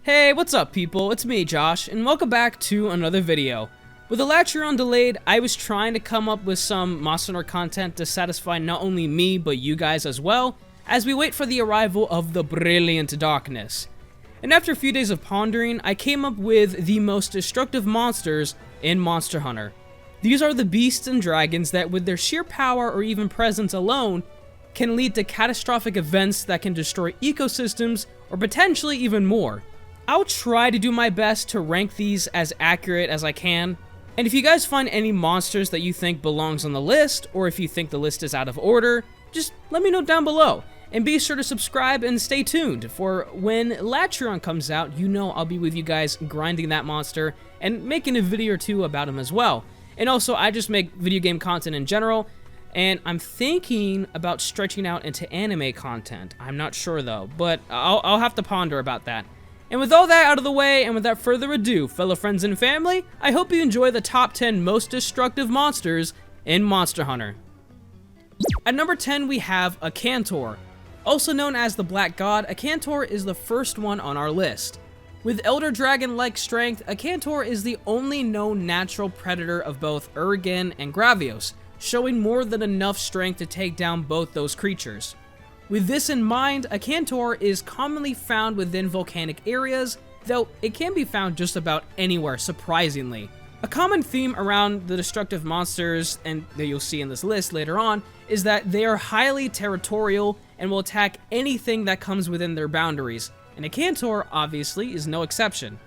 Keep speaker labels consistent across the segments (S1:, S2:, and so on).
S1: Hey, what's up people? It's me, Josh, and welcome back to another video. With Alatreon delayed, I was trying to come up with some Monster Hunter content to satisfy not only me, but you guys as well, as we wait for the arrival of the Brilliant Darkness. And after a few days of pondering, I came up with the most destructive monsters in Monster Hunter. These are the beasts and dragons that, with their sheer power or even presence alone, can lead to catastrophic events that can destroy ecosystems or potentially even more. I'll try to do my best to rank these as accurate as I can, and if you guys find any monsters that you think belongs on the list, or if you think the list is out of order, just let me know down below. And be sure to subscribe and stay tuned, for when Alatreon comes out, you know I'll be with you guys grinding that monster and making a video or two about him as well. And also, I just make video game content in general, and I'm thinking about stretching out into anime content. I'm not sure though, but I'll have to ponder about that. And with all that out of the way, and without further ado, fellow friends and family, I hope you enjoy the top 10 most destructive monsters in Monster Hunter. At number 10, we have a Cantor. Also known as the Black God, a Cantor is the first one on our list. With Elder Dragon-like strength, a Cantor is the only known natural predator of both Urigen and Gravios, showing more than enough strength to take down both those creatures. With this in mind, a Cantor is commonly found within volcanic areas, though it can be found just about anywhere, surprisingly. A common theme around the destructive monsters, and that you'll see in this list later on, is that they are highly territorial and will attack anything that comes within their boundaries, and a Cantor, obviously, is no exception.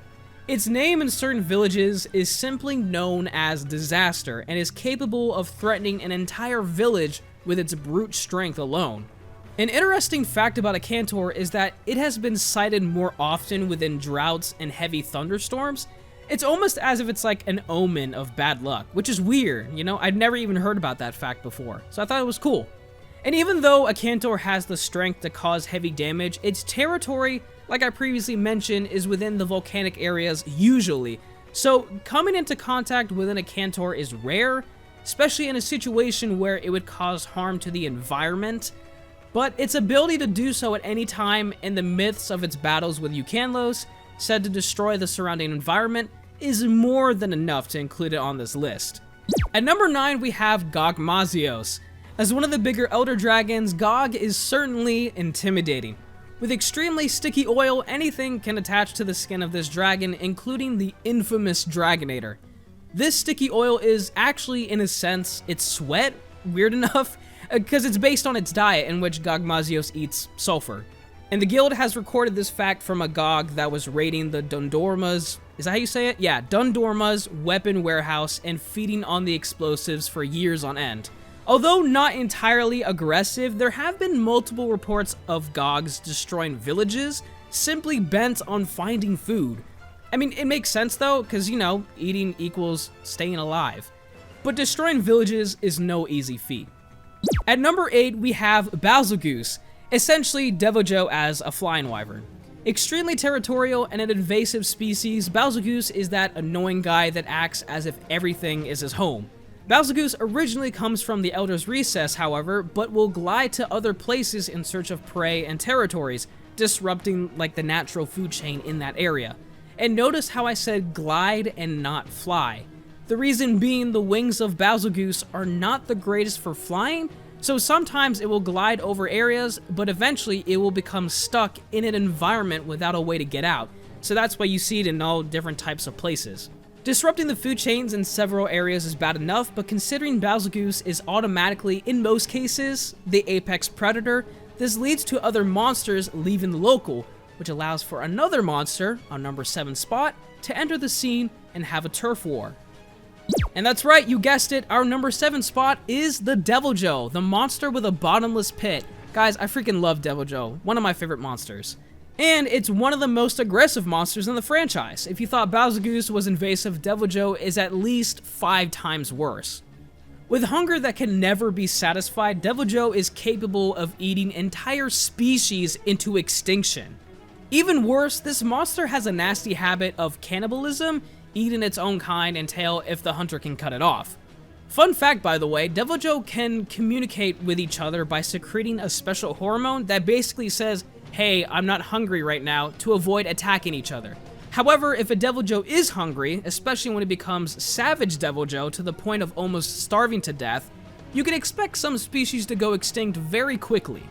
S1: Its name in certain villages is simply known as Disaster, and is capable of threatening an entire village with its brute strength alone. An interesting fact about a Cantor is that it has been sighted more often within droughts and heavy thunderstorms. It's almost as if it's like an omen of bad luck, which is weird, you know? I'd never even heard about that fact before, so I thought it was cool. And even though a Cantor has the strength to cause heavy damage, its territory, like I previously mentioned, is within the volcanic areas usually. So coming into contact within a Cantor is rare, especially in a situation where it would cause harm to the environment. But its ability to do so at any time, and the myths of its battles with Eukanlos, said to destroy the surrounding environment, is more than enough to include it on this list. At number 9, we have Gogmazios. As one of the bigger Elder Dragons, Gog is certainly intimidating. With extremely sticky oil, anything can attach to the skin of this dragon, including the infamous Dragonator. This sticky oil is actually, in a sense, its sweat, weird enough, because it's based on its diet, in which Gogmazios eats sulfur. And the guild has recorded this fact from a Gog that was raiding the Dundorma's, is that how you say it? Yeah, Dundorma's weapon warehouse and feeding on the explosives for years on end. Although not entirely aggressive, there have been multiple reports of Gogs destroying villages, simply bent on finding food. I mean, it makes sense though, because, you know, eating equals staying alive. But destroying villages is no easy feat. At number 8, we have Goose, essentially Devojo as a flying wyvern. Extremely territorial and an invasive species, Goose is that annoying guy that acts as if everything is his home. Goose originally comes from the Elder's Recess, however, but will glide to other places in search of prey and territories, disrupting like the natural food chain in that area. And notice how I said glide and not fly. The reason being the wings of Goose are not the greatest for flying, so sometimes it will glide over areas, but eventually it will become stuck in an environment without a way to get out. So that's why you see it in all different types of places. Disrupting the food chains in several areas is bad enough, but considering Goose is automatically, in most cases, the apex predator, this leads to other monsters leaving the local, which allows for another monster, on number 7 spot, to enter the scene and have a turf war. And that's right, you guessed it, our number 7 spot is the Devojo, the monster with a bottomless pit. Guys, I freaking love Devojo, one of my favorite monsters. And it's one of the most aggressive monsters in the franchise. If you thought Goose was invasive, Devojo is at least 5 times worse. With hunger that can never be satisfied, Devojo is capable of eating entire species into extinction. Even worse, this monster has a nasty habit of cannibalism, eating its own kind and tail if the hunter can cut it off. Fun fact, by the way, Devojo can communicate with each other by secreting a special hormone that basically says, hey, I'm not hungry right now, to avoid attacking each other. However, if a Deviljho is hungry, especially when it becomes Savage Deviljho to the point of almost starving to death, you can expect some species to go extinct very quickly.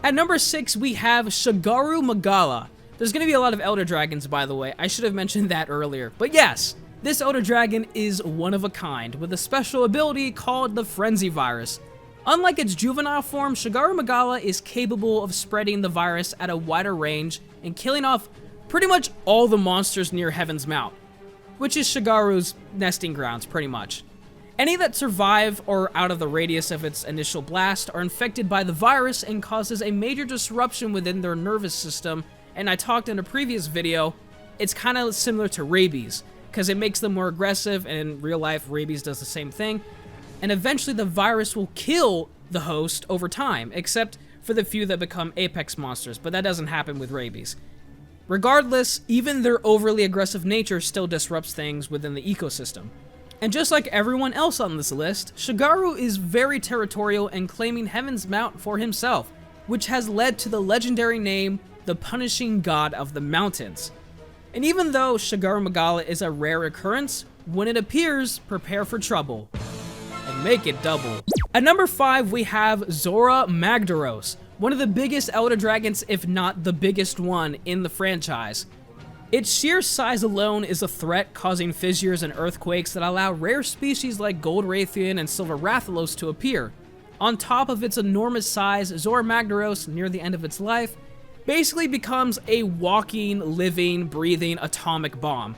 S1: At number 6, we have Cigaru Gala. There's going to be a lot of Elder Dragons, by the way. I should have mentioned that earlier. But yes, this Elder Dragon is one of a kind, with a special ability called the Frenzy Virus. Unlike its juvenile form, Cigaru Gala is capable of spreading the virus at a wider range and killing off pretty much all the monsters near Heaven's Mount, which is Cigaru's nesting grounds, pretty much. Any that survive or out of the radius of its initial blast are infected by the virus and causes a major disruption within their nervous system, and I talked in a previous video, it's kind of similar to rabies, because it makes them more aggressive, and in real life, rabies does the same thing, and eventually the virus will kill the host over time, except for the few that become apex monsters, but that doesn't happen with rabies. Regardless, even their overly aggressive nature still disrupts things within the ecosystem. And just like everyone else on this list, Cigaru is very territorial and claiming Heaven's Mount for himself, which has led to the legendary name, the Punishing God of the Mountains. And even though Cigaru Gala is a rare occurrence, when it appears, prepare for trouble. And make it double. At number 5, we have Zura Magdaros, one of the biggest Elder Dragons, if not the biggest one in the franchise. Its sheer size alone is a threat, causing fissures and earthquakes that allow rare species like Gold Raytheon and Silver Rathalos to appear. On top of its enormous size, Zura Magdaros, near the end of its life, basically becomes a walking, living, breathing atomic bomb.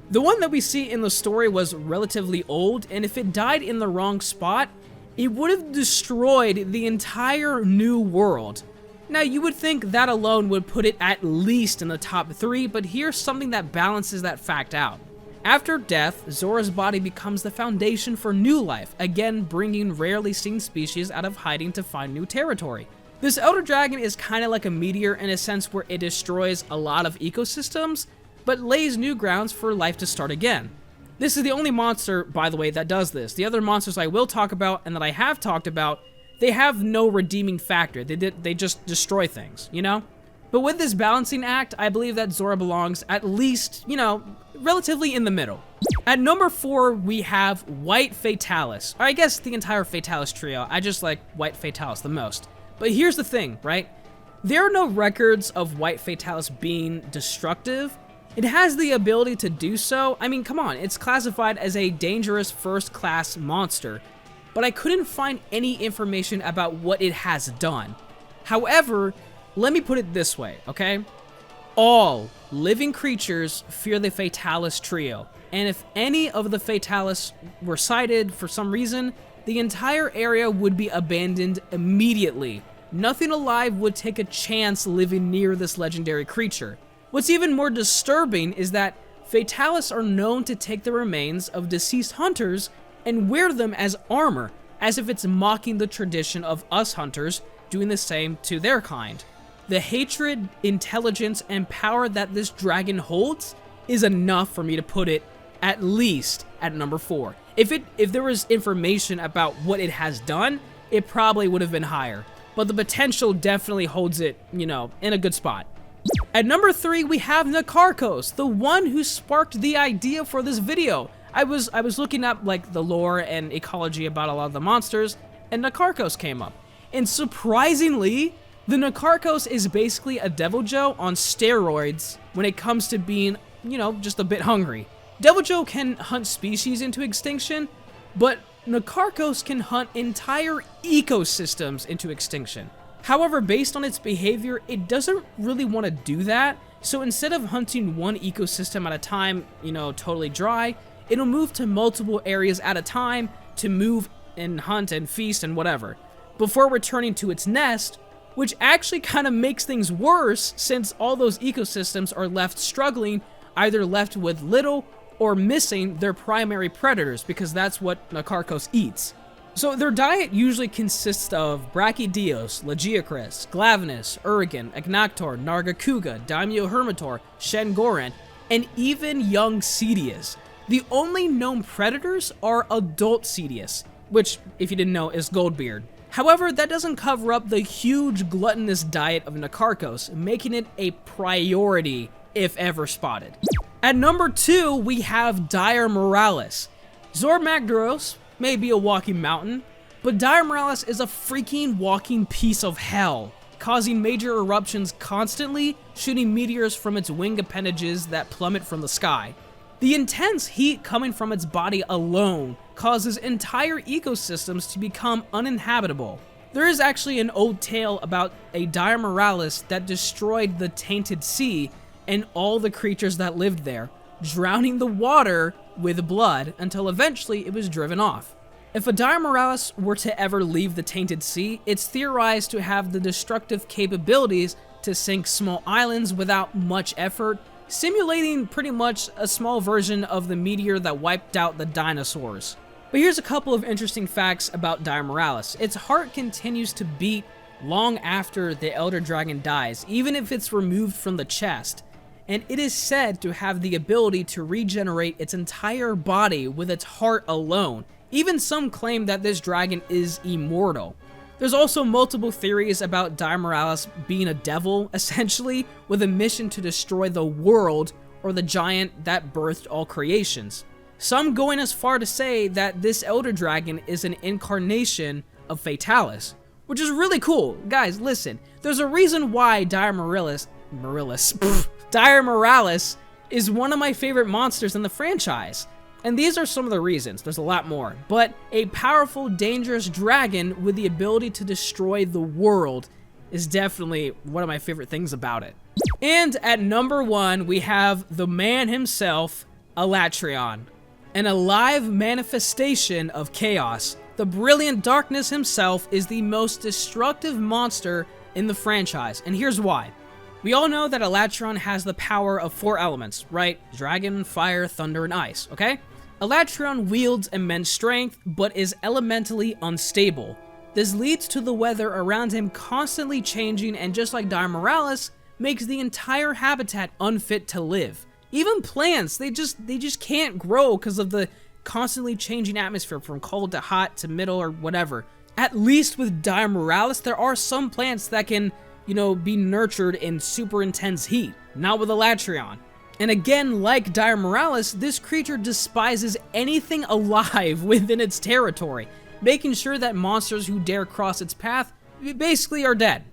S1: The one that we see in the story was relatively old, and if it died in the wrong spot, it would have destroyed the entire new world. Now, you would think that alone would put it at least in the top 3, but here's something that balances that fact out. After death, Zura's body becomes the foundation for new life, again bringing rarely seen species out of hiding to find new territory. This Elder Dragon is kind of like a meteor in a sense where it destroys a lot of ecosystems, but lays new grounds for life to start again. This is the only monster, by the way, that does this. The other monsters I will talk about and that I have talked about, they have no redeeming factor. They just destroy things, you know? But with this balancing act, I believe that Zura belongs at least, you know, relatively in the middle. At number 4, we have White Fatalis. Or I guess the entire Fatalis trio. I just like White Fatalis the most. But here's the thing, right? There are no records of White Fatalis being destructive. It has the ability to do so. I mean, come on, it's classified as a dangerous first-class monster, but I couldn't find any information about what it has done. However, let me put it this way, okay? All living creatures fear the Fatalis trio, and if any of the Fatalis were sighted for some reason, the entire area would be abandoned immediately. Nothing alive would take a chance living near this legendary creature. What's even more disturbing is that Fatalis are known to take the remains of deceased hunters and wear them as armor, as if it's mocking the tradition of us hunters doing the same to their kind. The hatred, intelligence, and power that this dragon holds is enough for me to put it at least at number 4. If there was information about what it has done, it probably would have been higher, but the potential definitely holds it, you know, in a good spot. At number 3, we have Karkos, the one who sparked the idea for this video. I was looking up like the lore and ecology about a lot of the monsters, and Karkos came up. And surprisingly, the Karkos is basically a Deviljho on steroids when it comes to being, you know, just a bit hungry. Deviljho can hunt species into extinction, but Karkos can hunt entire ecosystems into extinction. However, based on its behavior, it doesn't really want to do that, so instead of hunting one ecosystem at a time, you know, totally dry, it'll move to multiple areas at a time to move and hunt and feast and whatever, before returning to its nest, which actually kind of makes things worse since all those ecosystems are left struggling, either left with little or missing their primary predators, because that's what Karkos eats. So their diet usually consists of Brachydios, Lagiacris, Glavenus, Urigan, Agnactor, Nargacuga, Daimyo Hermitor, Shengoran, and even young Cedius. The only known predators are adult Cedius, which, if you didn't know, is Goldbeard. However, that doesn't cover up the huge gluttonous diet of Karkos, making it a priority if ever spotted. At number 2, we have Dire Moralis. Zormagdaros may be a walking mountain, but Dire Moralis is a freaking walking piece of hell, causing major eruptions constantly, shooting meteors from its wing appendages that plummet from the sky. The intense heat coming from its body alone causes entire ecosystems to become uninhabitable. There is actually an old tale about a Dire Moralis that destroyed the Tainted Sea and all the creatures that lived there, drowning the water with blood until eventually it was driven off. If a Dire Moralis were to ever leave the Tainted Sea, it's theorized to have the destructive capabilities to sink small islands without much effort, simulating pretty much a small version of the meteor that wiped out the dinosaurs. But here's a couple of interesting facts about Dire Moralis. Its heart continues to beat long after the Elder Dragon dies, even if it's removed from the chest. And it is said to have the ability to regenerate its entire body with its heart alone. Even some claim that this dragon is immortal. There's also multiple theories about Dire Moralis being a devil, essentially, with a mission to destroy the world or the giant that birthed all creations. Some going as far to say that this Elder Dragon is an incarnation of Fatalis, which is really cool. Guys, listen, there's a reason why Dire Moralis is one of my favorite monsters in the franchise. And these are some of the reasons, there's a lot more, but a powerful, dangerous dragon with the ability to destroy the world is definitely one of my favorite things about it. And at number 1, we have the man himself, Alatreon, an alive manifestation of chaos. The brilliant darkness himself is the most destructive monster in the franchise, and here's why. We all know that Alatreon has the power of 4 elements, right? Dragon, fire, thunder, and ice, okay? Alatreon wields immense strength, but is elementally unstable. This leads to the weather around him constantly changing, and just like Dire Moralis, makes the entire habitat unfit to live. Even plants, they just can't grow because of the constantly changing atmosphere from cold to hot to middle or whatever. At least with Dire Moralis, there are some plants that can, be nurtured in super intense heat. Not with Alatreon. And again, like Dire Moralis, this creature despises anything alive within its territory, making sure that monsters who dare cross its path basically are dead.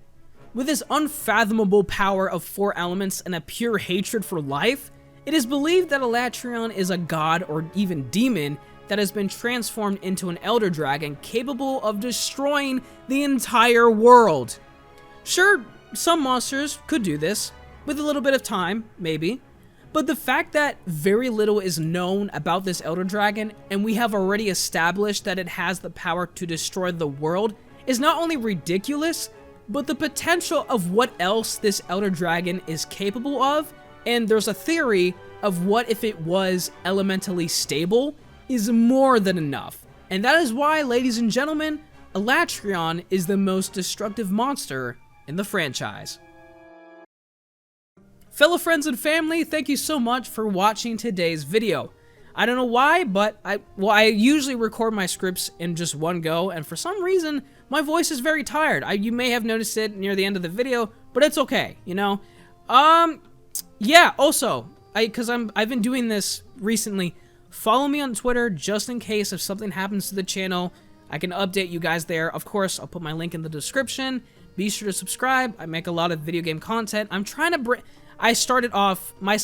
S1: With this unfathomable power of 4 elements and a pure hatred for life, it is believed that Alatreon is a god or even demon that has been transformed into an Elder Dragon capable of destroying the entire world. Sure, some monsters could do this, with a little bit of time, maybe. But the fact that very little is known about this Elder Dragon, and we have already established that it has the power to destroy the world, is not only ridiculous, but the potential of what else this Elder Dragon is capable of, and there's a theory of what if it was elementally stable, is more than enough. And that is why, ladies and gentlemen, Alatreon is the most destructive monster in the franchise. Fellow friends and family, thank you so much for watching today's video. I don't know why, but I usually record my scripts in just one go, and for some reason, my voice is very tired. You may have noticed it near the end of the video, but it's okay, Yeah, also, I've been doing this recently. Follow me on Twitter just in case if something happens to the channel. I can update you guys there. Of course, I'll put my link in the description. Be sure to subscribe. I make a lot of video game content. I'm trying to I started off my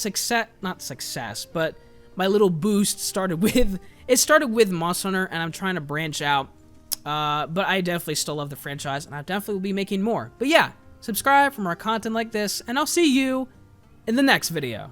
S1: but my little boost started with Monster Hunter, and I'm trying to branch out. But I definitely still love the franchise, and I definitely will be making more. But yeah, subscribe for more content like this, and I'll see you in the next video.